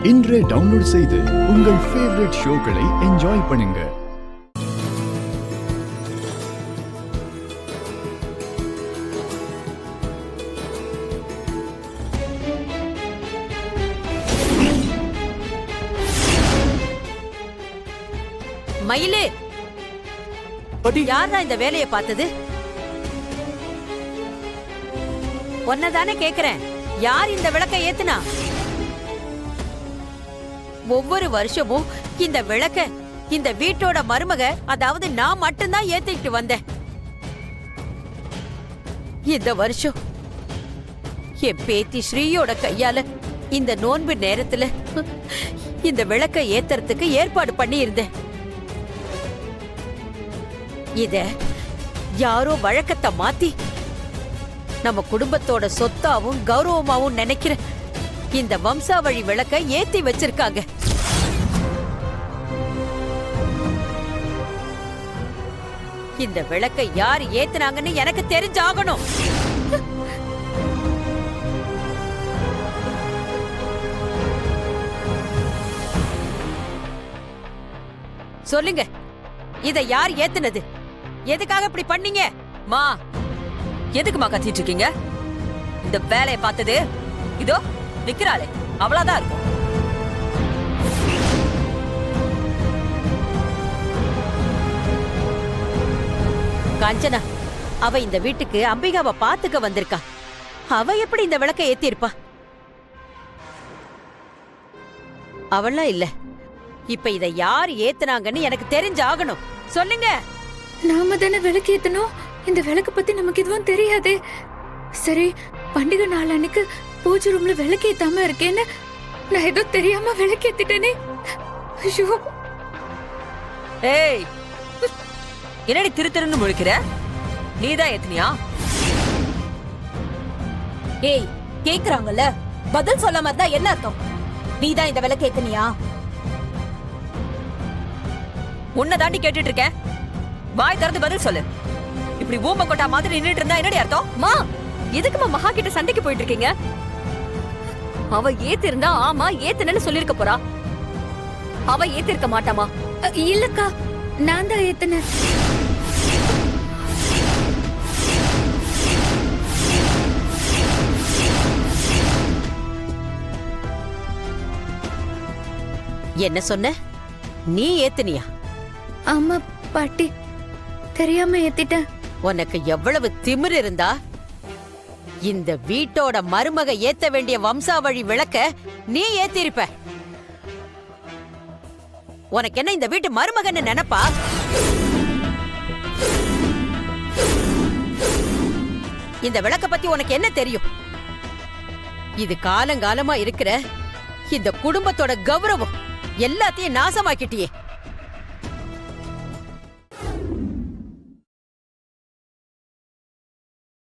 இன்றே டவுன்லோட் செய்து உங்கள் ஃபேவரட் ஷோக்களை என்ஜாய் பண்ணுங்க. மயிலே, யாரா இந்த வேலையை பார்த்தது? ஒன்னதானே கேக்குறேன், யார் இந்த விளக்கை ஏத்துனா? ஒவ்வொரு வருஷமும் இந்த விளக்க இந்த வீட்டோட மருமக, அதாவது நான் மட்டும்தான் ஏத்திட்டு வந்தேன். இந்த வருஷம் என் பேத்தி ஸ்ரீயோட கையால இந்த நோன்பு நேரத்துல இந்த விளக்க ஏத்துறதுக்கு ஏற்பாடு பண்ணி இருந்தேன். இத யாரோ வழக்கத்தை மாத்தி நம்ம குடும்பத்தோட சொத்தாவும் கௌரவமாவும் நினைக்கிற இந்த வம்சாவழி விளக்க ஏத்தி வச்சிருக்காங்க. இந்த விளக்க யார் ஏத்துனாங்கன்னு எனக்கு தெரிஞ்சாகணும். சொல்லுங்க, இத யார் ஏத்துனது? எதுக்காக இப்படி பண்ணீங்க? மா, எதுக்குமா கத்திட்டு இருக்கீங்க? இந்த வேலையை பார்த்தது இதோ நிக்கிறாளே, அவ்வளவுதான் இருக்கும். காஞ்சனா, அவ இந்த வீட்டுக்கு அம்பிகாவை பாத்துக்க வந்திருக்கா. அவ எப்படி இந்த விளக்க ஏத்திருப்பா? அவளா இல்ல. இப்ப இத யார் ஏத்துனாங்கன்னு எனக்கு தெரிஞ்சாகணும். சொல்லுங்க. நாம தானே விளக்கு ஏத்தணும். இந்த விளக்கு பத்தி நமக்கு எதுவும் தெரியாது. சரி, பண்டிகை நாள் அன்னைக்கு பூஜை ரூம்ல விளக்கு ஏத்தாம இருக்கேன்னு நான் ஏதோ தெரியாம விளக்கு ஏத்திட்டேனே. ஐயோ! ஏய், என்னடி திரு திருன்னு முழிக்கிற? நீதான் ஏத்துனியா? ஏய், கேக்குறாங்கல்ல, பதில் சொல்லாம இருந்தா என்ன அர்த்தம்? நீதான் இந்த விளக்கு ஏத்துனியா? உன்னை தாண்டி கேட்டுட்டு இருக்கேன். வாய் திறந்து பதில் சொல்லு. இப்படி ஊம கொட்டா மாதிரி நின்னுட்டு இருந்தா என்னடி அர்த்தம்? மா, எதுக்குமா மகா கிட்ட சண்டைக்கு போயிட்டு இருக்கீங்க? அவ ஏத்து இருந்தா ஆமா ஏத்துனன்னு சொல்லிருக்க போறா. அவ ஏத்திருக்க மாட்டாமா? இல்லக்கா, நான் தான் ஏத்துனேன். என்ன சொன்ன? நீ ஏத்துனியா? ஆமா பாட்டி, தெரியாம ஏத்திட்டேன். உனக்கு எவ்வளவு திமிரு இருந்தா இந்த வீட்டோட மருமக ஏத்த வேண்டிய வம்சாவழி விளக்க நீ ஏத்திருப்ப. உனக்கு என்ன இந்த வீட்டு மருமகன்னு நினைப்பா? இந்த விளக்க பத்தி உனக்கு என்ன தெரியும்? இது காலங்காலமா இருக்கிற இந்த குடும்பத்தோட கௌரவம் எல்லாத்தையும் நாசமாக்கிட்டியே.